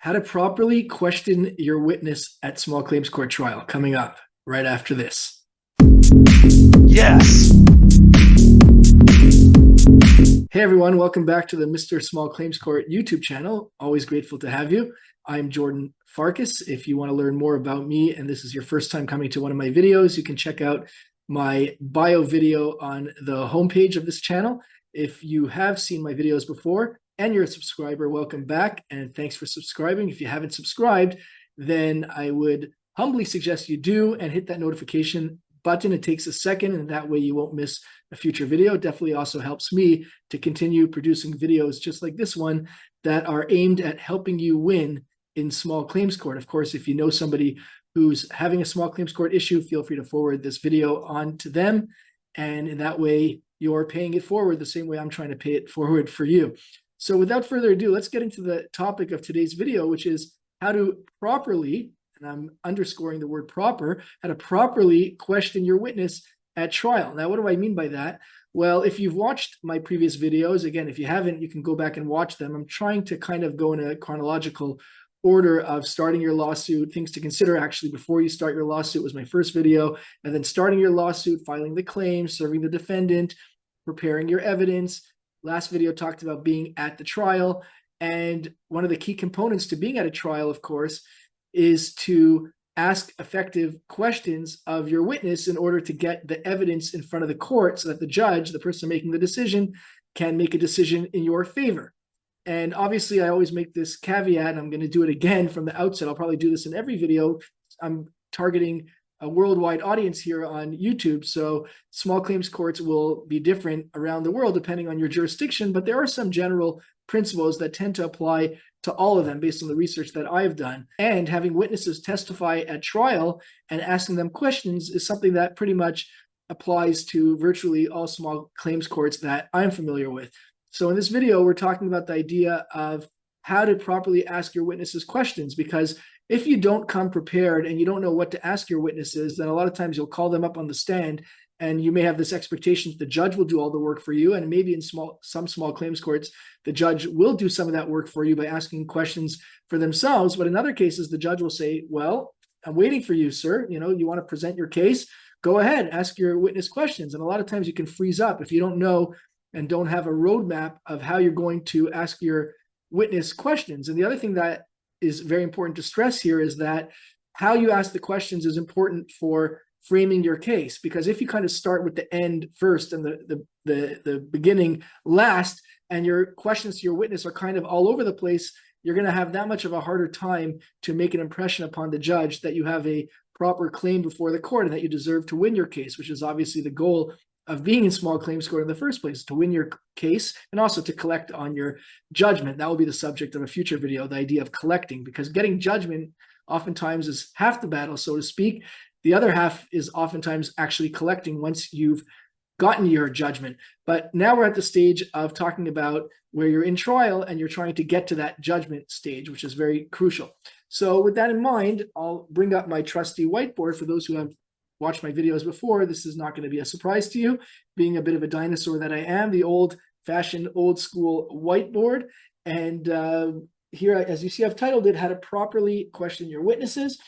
How to properly question your witness at small claims court trial, coming up right after this. Yes. Hey everyone, welcome back to the Mr. Small Claims Court YouTube channel. Always grateful to have you. I'm Jordan Farkas. If you want to learn more about me and this is your first time coming to one of my videos, you can check out my bio video on the homepage of this channel. If you have seen my videos before and you're a subscriber, welcome back and thanks for subscribing. If you haven't subscribed, then I would humbly suggest you do and hit that notification button. It takes a second and that way you won't miss a future video. It definitely also helps me to continue producing videos just like this one that are aimed at helping you win in small claims court. Of course, if you know somebody who's having a small claims court issue, feel free to forward this video on to them. And in that way, you're paying it forward the same way I'm trying to pay it forward for you. So without further ado, let's get into the topic of today's video, which is how to properly, and I'm underscoring the word proper, how to properly question your witness at trial. Now, what do I mean by that? Well, if you've watched my previous videos, again, if you haven't, you can go back and watch them. I'm trying to kind of go in a chronological order of starting your lawsuit, things to consider actually before you start your lawsuit was my first video, and then starting your lawsuit, filing the claim, serving the defendant, preparing your evidence. Last video talked about being at the trial. And one of the key components to being at a trial, of course, is to ask effective questions of your witness in order to get the evidence in front of the court so that the judge, the person making the decision, can make a decision in your favor. And obviously, I always make this caveat, and I'm going to do it again from the outset. I'll probably do this in every video. I'm targeting a worldwide audience here on YouTube, so small claims courts will be different around the world depending on your jurisdiction, but there are some general principles that tend to apply to all of them based on the research that I've done. And having witnesses testify at trial and asking them questions is something that pretty much applies to virtually all small claims courts that I'm familiar with. So in this video, we're talking about the idea of how to properly ask your witnesses questions, because if you don't come prepared and you don't know what to ask your witnesses, then a lot of times you'll call them up on the stand and you may have this expectation that the judge will do all the work for you. And maybe in some small claims courts, the judge will do some of that work for you by asking questions for themselves. But in other cases, the judge will say, well, I'm waiting for you, sir. You want to present your case? Go ahead, ask your witness questions. And a lot of times you can freeze up if you don't know and don't have a roadmap of how you're going to ask your witness questions. And the other thing that is very important to stress here is that how you ask the questions is important for framing your case, because if you kind of start with the end first and the beginning last, and your questions to your witness are kind of all over the place, you're going to have that much of a harder time to make an impression upon the judge that you have a proper claim before the court and that you deserve to win your case, which is obviously the goal of being in small claims court in the first place, to win your case and also to collect on your judgment. That will be the subject of a future video, the idea of collecting, because getting judgment oftentimes is half the battle, so to speak. The other half is oftentimes actually collecting once you've gotten your judgment. But now we're at the stage of talking about where you're in trial and you're trying to get to that judgment stage, which is very crucial. So with that in mind, I'll bring up my trusty whiteboard. For those who have watched my videos before, this is not going to be a surprise to you. Being a bit of a dinosaur that I am, the old-fashioned, old-school whiteboard. And here, as you see, I've titled it, How to Properly Question Your Witnesses.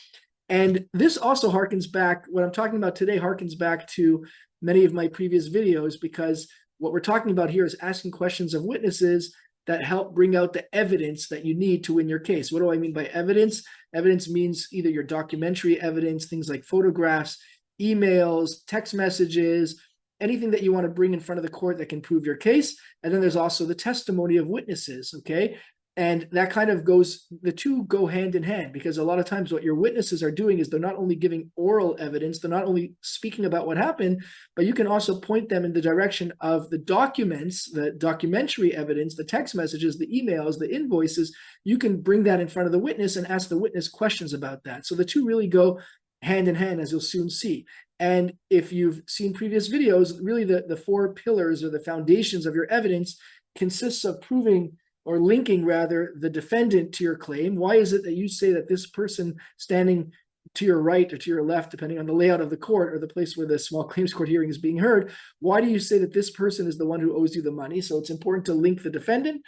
And this also harkens back, what I'm talking about today harkens back to many of my previous videos, because what we're talking about here is asking questions of witnesses that help bring out the evidence that you need to win your case. What do I mean by evidence? Evidence means either your documentary evidence, things like photographs, emails, text messages, anything that you want to bring in front of the court that can prove your case. And then there's also the testimony of witnesses, okay? And that kind of goes, the two go hand in hand, because a lot of times what your witnesses are doing is they're not only giving oral evidence, they're not only speaking about what happened, but you can also point them in the direction of the documents, the documentary evidence, the text messages, the emails, the invoices. You can bring that in front of the witness and ask the witness questions about that. So the two really go hand in hand, as you'll soon see. And if you've seen previous videos, really the four pillars or the foundations of your evidence consists of proving or linking rather the defendant to your claim. Why is it that you say that this person standing to your right or to your left, depending on the layout of the court or the place where the small claims court hearing is being heard, why do you say that this person is the one who owes you the money? So it's important to link the defendant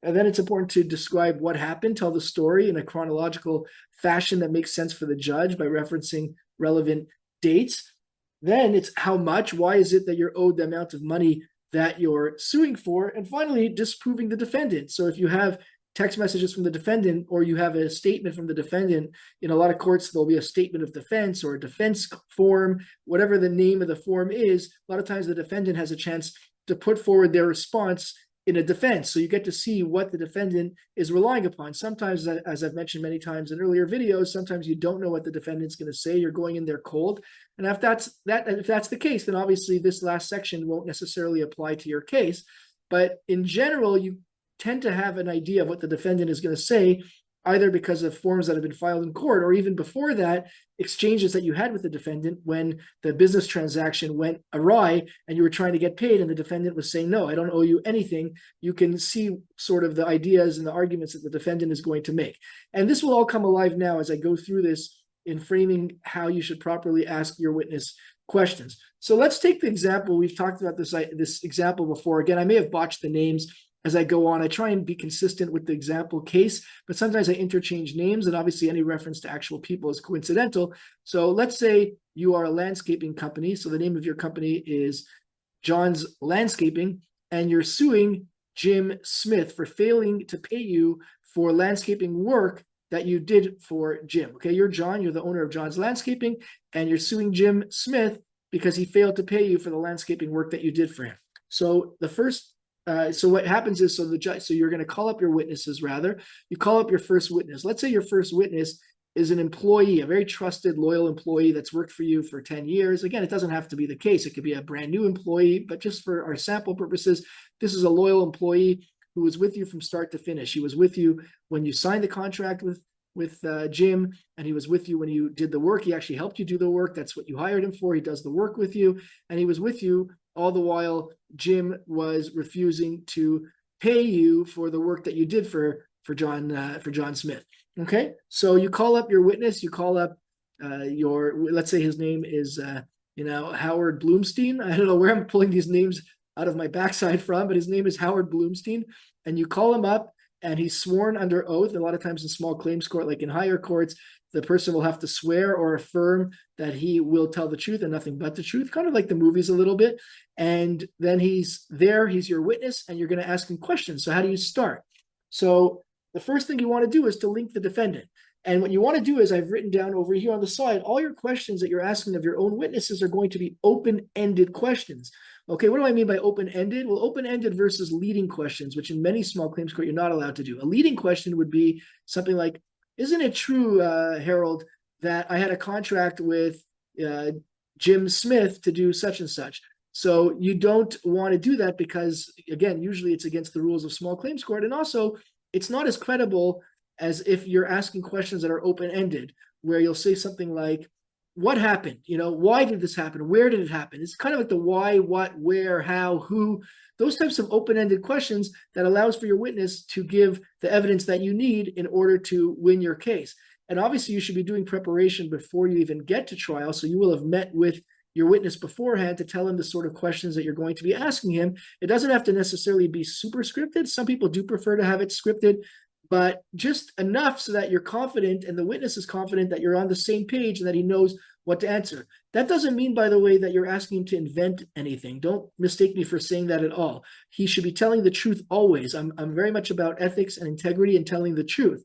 And then it's important to describe what happened, tell the story in a chronological fashion that makes sense for the judge by referencing relevant dates. Then it's how much, why is it that you're owed the amount of money that you're suing for? And finally, disproving the defendant. So if you have text messages from the defendant or you have a statement from the defendant, in a lot of courts, there'll be a statement of defense or a defense form, whatever the name of the form is. A lot of times the defendant has a chance to put forward their response in a defense. So you get to see what the defendant is relying upon. Sometimes, as I've mentioned many times in earlier videos, sometimes you don't know what the defendant's going to say. You're going in there cold. And if that's the case, then obviously this last section won't necessarily apply to your case. But in general, you tend to have an idea of what the defendant is going to say, either because of forms that have been filed in court or even before that, exchanges that you had with the defendant when the business transaction went awry and you were trying to get paid and the defendant was saying, no, I don't owe you anything. You can see sort of the ideas and the arguments that the defendant is going to make. And this will all come alive now as I go through this in framing how you should properly ask your witness questions. So let's take the example. We've talked about this example before. Again, I may have botched the names as I go on. I try and be consistent with the example case, but sometimes I interchange names, and obviously any reference to actual people is coincidental. So let's say you are a landscaping company. So the name of your company is John's Landscaping, and you're suing Jim Smith for failing to pay you for landscaping work that you did for Jim. Okay, you're John, you're the owner of John's Landscaping, and you're suing Jim Smith because he failed to pay you for the landscaping work that you did for him. So so what happens is, so you're going to call up your witnesses, rather. You call up your first witness. Let's say your first witness is an employee, a very trusted, loyal employee that's worked for you for 10 years. Again, it doesn't have to be the case. It could be a brand new employee, but just for our sample purposes, this is a loyal employee who was with you from start to finish. He was with you when you signed the contract with Jim, and he was with you when you did the work. He actually helped you do the work. That's what you hired him for. He does the work with you, and he was with you all the while Jim was refusing to pay you for the work that you did for John Smith. Okay, so you call up your witness. You call up let's say his name is Howard Bloomstein. I don't know where I'm pulling these names out of my backside from, but his name is Howard Bloomstein. And you call him up, and he's sworn under oath. A lot of times in small claims court, like in higher courts, the person will have to swear or affirm that he will tell the truth and nothing but the truth, kind of like the movies a little bit. And then he's there, he's your witness, and you're going to ask him questions. So how do you start? So the first thing you want to do is to link the defendant. And what you want to do is, I've written down over here on the side, all your questions that you're asking of your own witnesses are going to be open-ended questions. Okay, what do I mean by open-ended? Well, open-ended versus leading questions, which in many small claims court, you're not allowed to do. A leading question would be something like, isn't it true, Harold, that I had a contract with Jim Smith to do such and such? So you don't want to do that because, again, usually it's against the rules of small claims court. And also, it's not as credible as if you're asking questions that are open-ended, where you'll say something like, what happened? Why did this happen? Where did it happen? It's kind of like the why, what, where, how, who, those types of open-ended questions that allows for your witness to give the evidence that you need in order to win your case. And obviously you should be doing preparation before you even get to trial. So you will have met with your witness beforehand to tell him the sort of questions that you're going to be asking him. It doesn't have to necessarily be super scripted. Some people do prefer to have it scripted, but just enough so that you're confident and the witness is confident that you're on the same page and that he knows what to answer. That doesn't mean, by the way, that you're asking him to invent anything. Don't mistake me for saying that at all. He should be telling the truth always. I'm very much about ethics and integrity and telling the truth.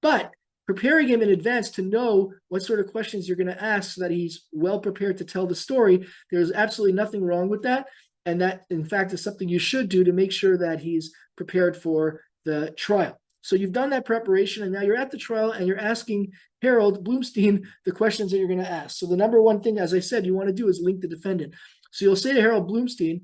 But preparing him in advance to know what sort of questions you're going to ask so that he's well prepared to tell the story, there's absolutely nothing wrong with that. And that, in fact, is something you should do to make sure that he's prepared for the trial. So you've done that preparation, and now you're at the trial, and you're asking Harold Bloomstein the questions that you're going to ask. So the number one thing, as I said, you want to do is link the defendant. So you'll say to Harold Bloomstein,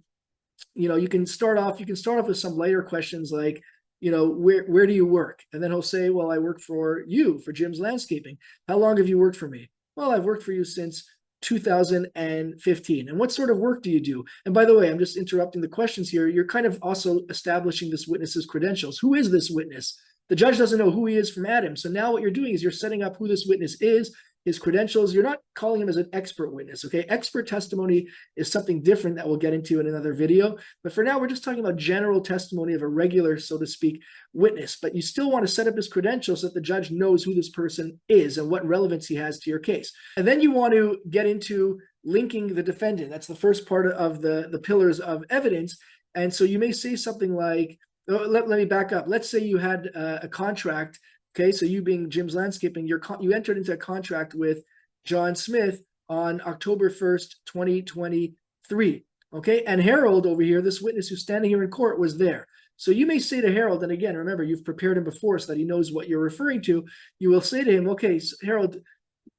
you can start off with some lighter questions like, where do you work? And then he'll say, well, I work for Jim's Landscaping. How long have you worked for me? Well, I've worked for you since 2015. And what sort of work do you do? And by the way, I'm just interrupting the questions here. You're kind of also establishing this witness's credentials. Who is this witness? The judge doesn't know who he is from Adam. So now what you're doing is you're setting up who this witness is. his credentials. You're not calling him as an expert witness, okay? Expert testimony is something different that we'll get into in another video. But for now, we're just talking about general testimony of a regular, so to speak, witness. But you still want to set up his credentials so that the judge knows who this person is and what relevance he has to your case. And then you want to get into linking the defendant. That's the first part of the pillars of evidence. And so you may say something like, let me back up. Let's say you had a contract. Okay, so you being Jim's Landscaping, you entered into a contract with John Smith on October 1st, 2023. Okay, and Harold over here, this witness who's standing here in court, was there. So you may say to Harold, and again, remember, you've prepared him before so that he knows what you're referring to. You will say to him, okay, so Harold,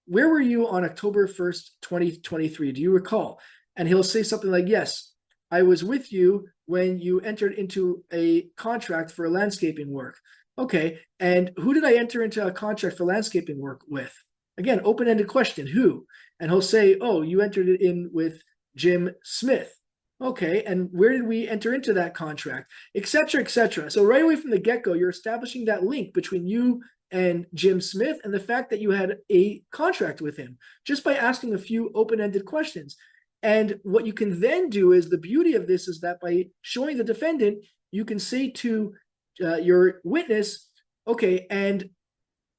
where were you on October 1st, 2023? Do you recall? And he'll say something like, yes, I was with you when you entered into a contract for landscaping work. Okay, and who did I enter into a contract for landscaping work with? Again, open-ended question, who? And he'll say, oh, you entered it in with Jim Smith. Okay, and where did we enter into that contract? Et cetera, et cetera. So right away from the get-go, you're establishing that link between you and Jim Smith and the fact that you had a contract with him just by asking a few open-ended questions. And what you can then do is, the beauty of this is that by showing the defendant, you can say to your witness, okay, and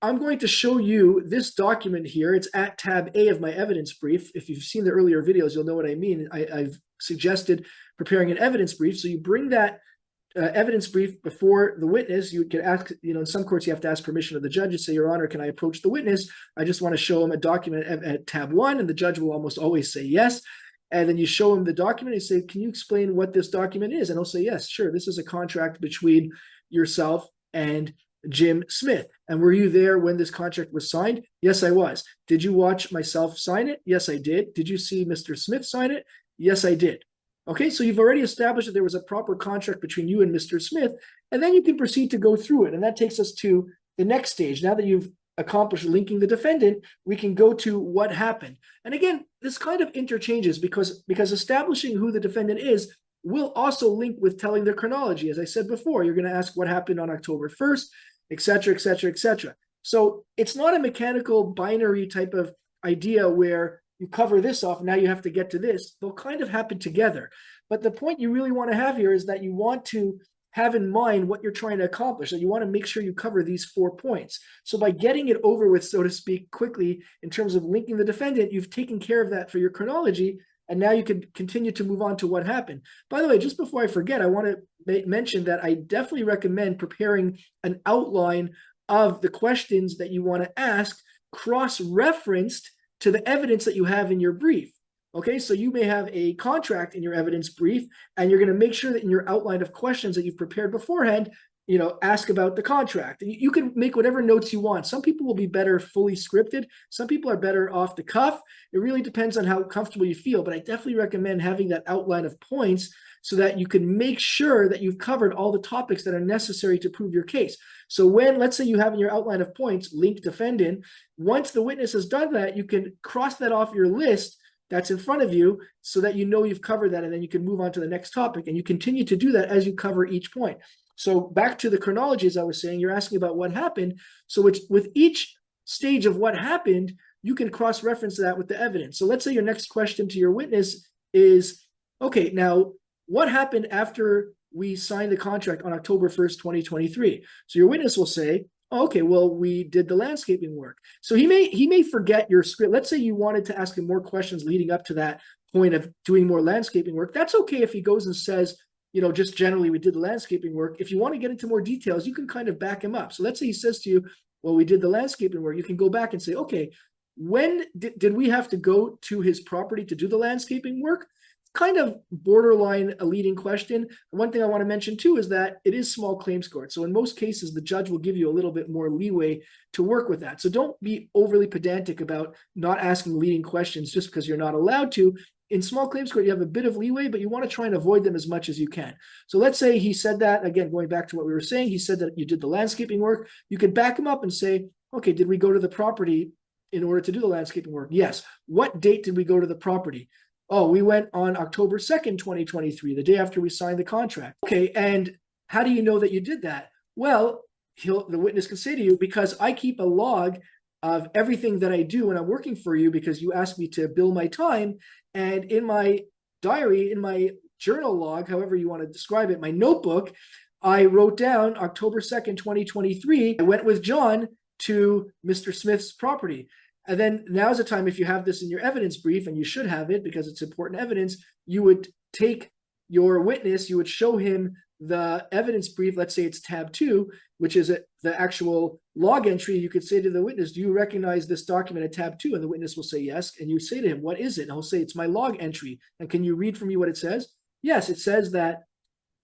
I'm going to show you this document here. It's at tab A of my evidence brief. If you've seen the earlier videos, you'll know what I mean. I've suggested preparing an evidence brief. So you bring that evidence brief before the witness. You can ask, in some courts, you have to ask permission of the judge. You say, Your Honor, can I approach the witness? I just want to show him a document at tab 1, and the judge will almost always say yes. And then you show him the document and say, can you explain what this document is? And he'll say, yes, sure. This is a contract between yourself and Jim Smith. And were you there when this contract was signed? Yes, I was. Did you watch myself sign it? Yes, I did. Did you see Mr. Smith sign it? Yes, I did. Okay, so you've already established that there was a proper contract between you and Mr. Smith, and then you can proceed to go through it. And that takes us to the next stage. Now that you've accomplished linking the defendant, we can go to what happened. And again, this kind of interchanges because establishing who the defendant is will also link with telling their chronology. As I said before, you're going to ask what happened on October 1st, et cetera, et cetera, et cetera. So it's not a mechanical binary type of idea where you cover this off, now you have to get to this. They'll kind of happen together. But the point you really want to have here is that you want to have in mind what you're trying to accomplish. So you want to make sure you cover these 4 points. So by getting it over with, so to speak, quickly in terms of linking the defendant, you've taken care of that for your chronology. And now you can continue to move on to what happened. By the way, just before I forget, I want to mention that I definitely recommend preparing an outline of the questions that you want to ask, cross-referenced to the evidence that you have in your brief. Okay, so you may have a contract in your evidence brief, and you're going to make sure that in your outline of questions that you've prepared beforehand, ask about the contract. And you can make whatever notes you want. Some people will be better fully scripted. Some people are better off the cuff. It really depends on how comfortable you feel, but I definitely recommend having that outline of points so that you can make sure that you've covered all the topics that are necessary to prove your case. So when, let's say you have in your outline of points, link defendant, once the witness has done that, you can cross that off your list that's in front of you so that you know you've covered that, and then you can move on to the next topic. And you continue to do that as you cover each point. So back to the chronology, as I was saying, you're asking about what happened. So with each stage of what happened, you can cross-reference that with the evidence. So let's say your next question to your witness is, okay, now what happened after we signed the contract on October 1st, 2023? So your witness will say, oh, okay, well, we did the landscaping work. So he may forget your script. Let's say you wanted to ask him more questions leading up to that point of doing more landscaping work. That's okay if he goes and says, just generally we did the landscaping work. If you want to get into more details, you can kind of back him up. So let's say he says to you, well, we did the landscaping work. You can go back and say, okay, when did we have to go to his property to do the landscaping work? Kind of borderline a leading question. One thing I want to mention too is that it is small claims court. So in most cases, the judge will give you a little bit more leeway to work with that. So don't be overly pedantic about not asking leading questions just because you're not allowed to. In small claims court, you have a bit of leeway, but you want to try and avoid them as much as you can. So let's say he said that, again, going back to what we were saying, he said that you did the landscaping work. You can back him up and say, okay, did we go to the property in order to do the landscaping work? Yes. What date did we go to the property? Oh, we went on October 2nd, 2023, the day after we signed the contract. Okay, and how do you know that you did that? Well, the witness can say to you, because I keep a log of everything that I do when I'm working for you because you asked me to bill my time. And in my diary, in my journal log, however you want to describe it, my notebook, I wrote down October 2nd, 2023, I went with John to Mr. Smith's property. And then now's the time, if you have this in your evidence brief, and you should have it because it's important evidence, you would take your witness, you would show him the evidence brief. Let's say it's tab 2, which is the actual log entry. You could say to the witness, do you recognize this document at tab 2? And the witness will say yes. And you say to him, what is it? And he'll say, it's my log entry. And can you read for me what it says? Yes, it says that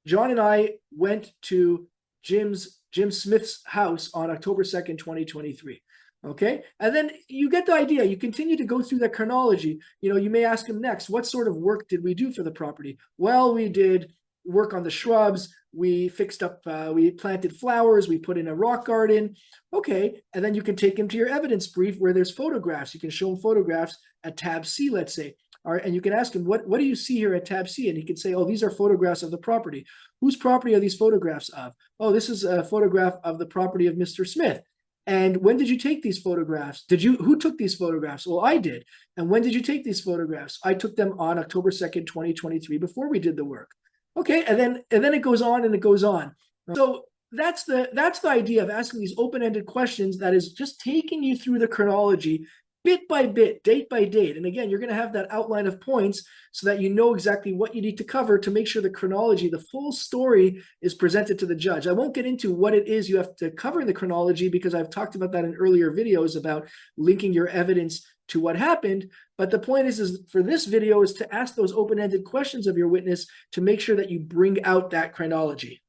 John and I went to Jim Smith's house on October 2nd, 2023. Okay. And then you get the idea. You continue to go through that chronology. You may ask him next, what sort of work did we do for the property? Well, we did work on the shrubs. We fixed up, we planted flowers. We put in a rock garden. Okay. And then you can take him to your evidence brief where there's photographs. You can show him photographs at tab C, let's say. All right, and you can ask him, what do you see here at tab C? And he can say, oh, these are photographs of the property. Whose property are these photographs of? Oh, this is a photograph of the property of Mr. Smith. And when did you take these photographs? Who took these photographs? Well, I did. And when did you take these photographs? I took them on October 2nd, 2023, before we did the work. Okay, and then it goes on and it goes on. So that's the idea of asking these open-ended questions, that is just taking you through the chronology bit by bit, date by date. And again, you're going to have that outline of points so that you know exactly what you need to cover to make sure the chronology, the full story, is presented to the judge. I won't get into what it is you have to cover in the chronology because I've talked about that in earlier videos about linking your evidence to what happened. But the point is for this video is to ask those open-ended questions of your witness to make sure that you bring out that chronology.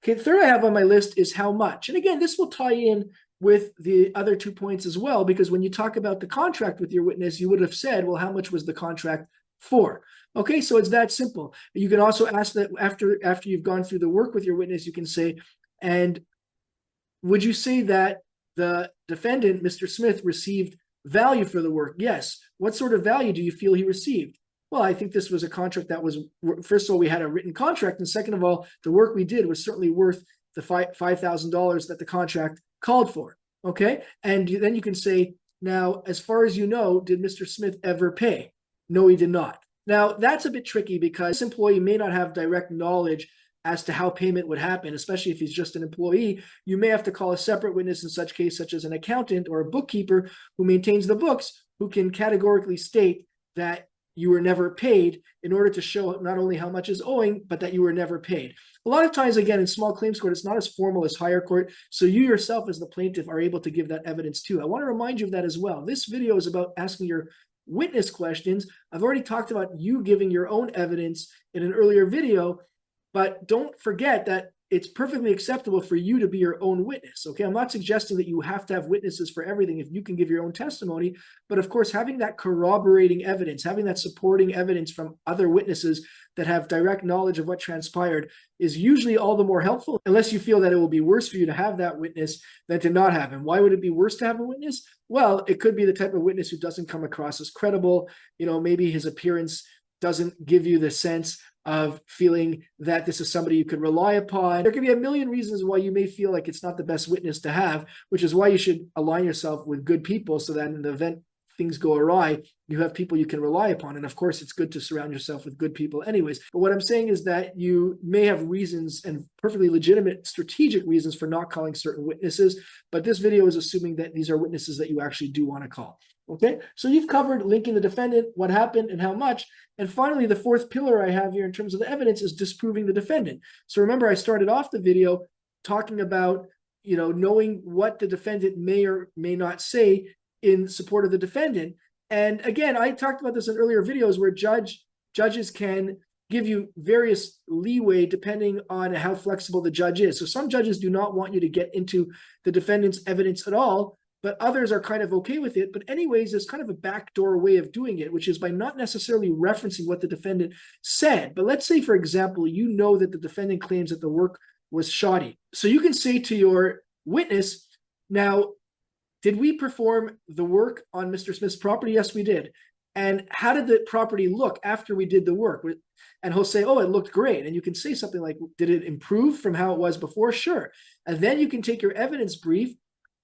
Okay, third I have on my list is how much. And again, this will tie in with the other 2 points as well, because when you talk about the contract with your witness, you would have said, well, how much was the contract for? Okay, so it's that simple. You can also ask that after you've gone through the work with your witness, you can say, and would you say that the defendant, Mr. Smith, received value for the work? Yes. What sort of value do you feel he received? Well, I think this was a contract that was, first of all, we had a written contract, and second of all, the work we did was certainly worth the $5,000 that the contract called for. Okay, and then you can say, now, as far as you know, did Mr. Smith ever pay? No, he did not. Now, that's a bit tricky because this employee may not have direct knowledge as to how payment would happen, especially if he's just an employee. You may have to call a separate witness in such case, such as an accountant or a bookkeeper who maintains the books, who can categorically state that you were never paid in order to show not only how much is owing, but that you were never paid. A lot of times, again, in small claims court, it's not as formal as higher court. So you yourself as the plaintiff are able to give that evidence too. I want to remind you of that as well. This video is about asking your witness questions. I've already talked about you giving your own evidence in an earlier video, but don't forget that it's perfectly acceptable for you to be your own witness. Okay, I'm not suggesting that you have to have witnesses for everything if you can give your own testimony, but of course, having that corroborating evidence, having that supporting evidence from other witnesses that have direct knowledge of what transpired is usually all the more helpful, unless you feel that it will be worse for you to have that witness than to not have him. Why would it be worse to have a witness? Well, it could be the type of witness who doesn't come across as credible. Maybe his appearance doesn't give you the sense of feeling that this is somebody you could rely upon. There could be a million reasons why you may feel like it's not the best witness to have, which is why you should align yourself with good people so that in the event things go awry, you have people you can rely upon. And of course, it's good to surround yourself with good people anyways. But what I'm saying is that you may have reasons, and perfectly legitimate strategic reasons, for not calling certain witnesses. But this video is assuming that these are witnesses that you actually do want to call. Okay, so you've covered linking the defendant, what happened, and how much. And finally, the fourth pillar I have here in terms of the evidence is disproving the defendant. So remember, I started off the video talking about, knowing what the defendant may or may not say in support of the defendant. And again, I talked about this in earlier videos where judges can give you various leeway depending on how flexible the judge is. So some judges do not want you to get into the defendant's evidence at all, but others are kind of okay with it. But anyways, there's kind of a backdoor way of doing it, which is by not necessarily referencing what the defendant said. But let's say, for example, you know that the defendant claims that the work was shoddy. So you can say to your witness, now, did we perform the work on Mr. Smith's property? Yes, we did. And how did the property look after we did the work? And he'll say, oh, it looked great. And you can say something like, did it improve from how it was before? Sure. And then you can take your evidence brief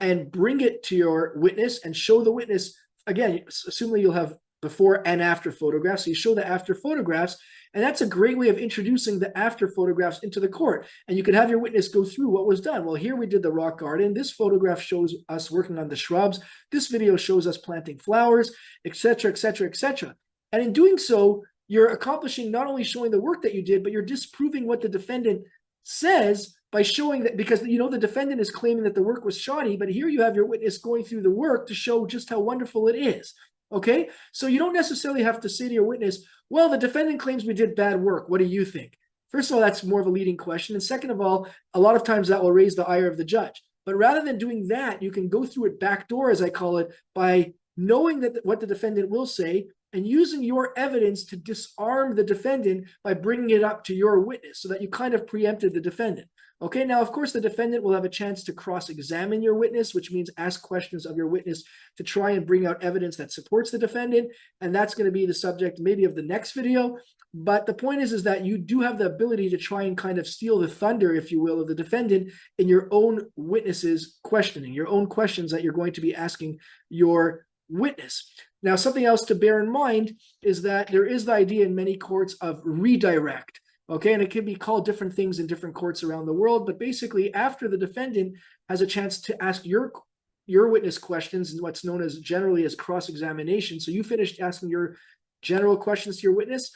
and bring it to your witness and show the witness, again, assuming you'll have before and after photographs. So you show the after photographs, and that's a great way of introducing the after photographs into the court. And you can have your witness go through what was done. Well, here we did the rock garden. This photograph shows us working on the shrubs. This video shows us planting flowers, etc., etc., etc. And in doing so, you're accomplishing not only showing the work that you did, but you're disproving what the defendant says by showing that, because the defendant is claiming that the work was shoddy, but here you have your witness going through the work to show just how wonderful it is. Okay, so you don't necessarily have to say to your witness, well, the defendant claims we did bad work. What do you think? First of all, that's more of a leading question. And second of all, a lot of times that will raise the ire of the judge. But rather than doing that, you can go through it backdoor, as I call it, by knowing that what the defendant will say and using your evidence to disarm the defendant by bringing it up to your witness so that you kind of preempted the defendant. Okay, now, of course, the defendant will have a chance to cross-examine your witness, which means ask questions of your witness to try and bring out evidence that supports the defendant. And that's going to be the subject maybe of the next video. But the point is that you do have the ability to try and kind of steal the thunder, if you will, of the defendant in your own witness's questioning, your own questions that you're going to be asking your witness. Now, something else to bear in mind is that there is the idea in many courts of redirect. Okay, and it can be called different things in different courts around the world, but basically after the defendant has a chance to ask your witness questions in what's known as generally as cross-examination. So you finished asking your general questions to your witness.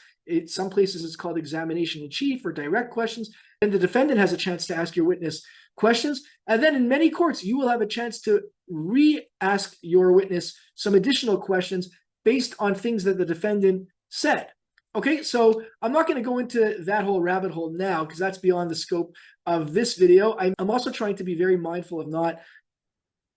Some places it's called examination in chief or direct questions. And the defendant has a chance to ask your witness questions. And then in many courts, you will have a chance to re-ask your witness some additional questions based on things that the defendant said. Okay, so I'm not going to go into that whole rabbit hole now because that's beyond the scope of this video. I'm also trying to be very mindful of not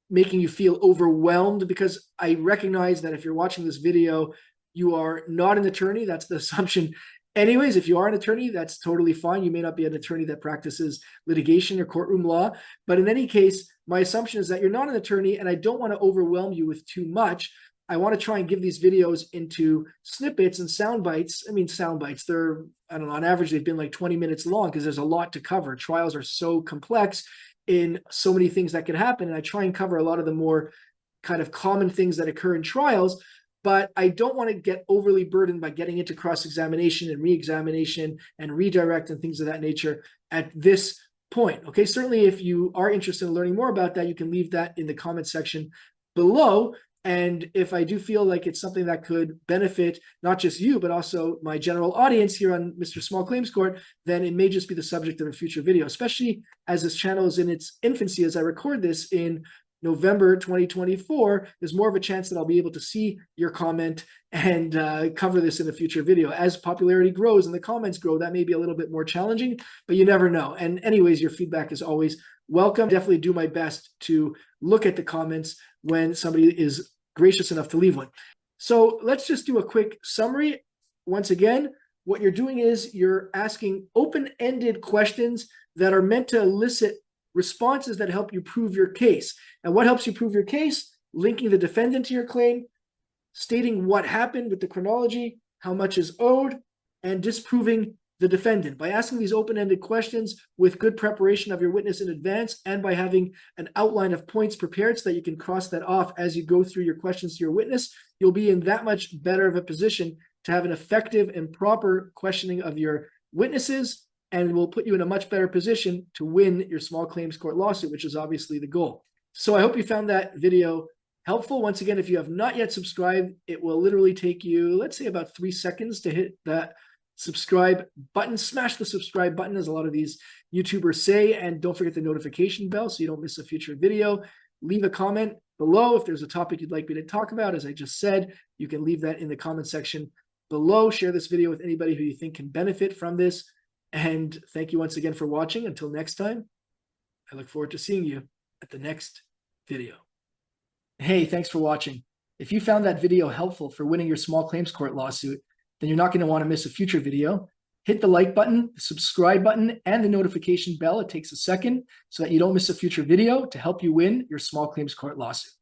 making you feel overwhelmed, because I recognize that if you're watching this video, you are not an attorney. That's the assumption. Anyways, if you are an attorney, that's totally fine. You may not be an attorney that practices litigation or courtroom law. But in any case, my assumption is that you're not an attorney, and I don't want to overwhelm you with too much. I want to try and give these videos into snippets and sound bites. I mean, sound bites, they're, I don't know, on average, they've been like 20 minutes long because there's a lot to cover. Trials are so complex in so many things that can happen. And I try and cover a lot of the more kind of common things that occur in trials, but I don't want to get overly burdened by getting into cross-examination and re-examination and redirect and things of that nature at this point. Okay, certainly if you are interested in learning more about that, you can leave that in the comment section below. And if I do feel like it's something that could benefit not just you, but also my general audience here on Mr. Small Claims Court, then it may just be the subject of a future video, especially as this channel is in its infancy. As I record this in November 2024, there's more of a chance that I'll be able to see your comment and cover this in a future video. As popularity grows and the comments grow, that may be a little bit more challenging, but you never know. And anyways, your feedback is always welcome. Definitely do my best to look at the comments when somebody is gracious enough to leave one. So let's just do a quick summary. Once again, what you're doing is you're asking open-ended questions that are meant to elicit responses that help you prove your case. And what helps you prove your case? Linking the defendant to your claim, stating what happened with the chronology, how much is owed, and disproving the defendant. By asking these open-ended questions with good preparation of your witness in advance, and by having an outline of points prepared so that you can cross that off as you go through your questions to your witness, you'll be in that much better of a position to have an effective and proper questioning of your witnesses, and will put you in a much better position to win your small claims court lawsuit, which is obviously the goal. So I hope you found that video helpful. Once again, if you have not yet subscribed, it will literally take you, let's say, about 3 seconds to hit that subscribe button. Smash the subscribe button, as a lot of these YouTubers say, and don't forget the notification bell so you don't miss a future video. Leave a comment below if there's a topic you'd like me to talk about. As I just said, you can leave that in the comment section below. Share this video with anybody who you think can benefit from this. And thank you once again for watching. Until next time, I look forward to seeing you at the next video. Hey, thanks for watching. If you found that video helpful for winning your small claims court lawsuit, then you're not going to want to miss a future video. Hit the like button, the subscribe button, and the notification bell. It takes a second so that you don't miss a future video to help you win your small claims court lawsuit.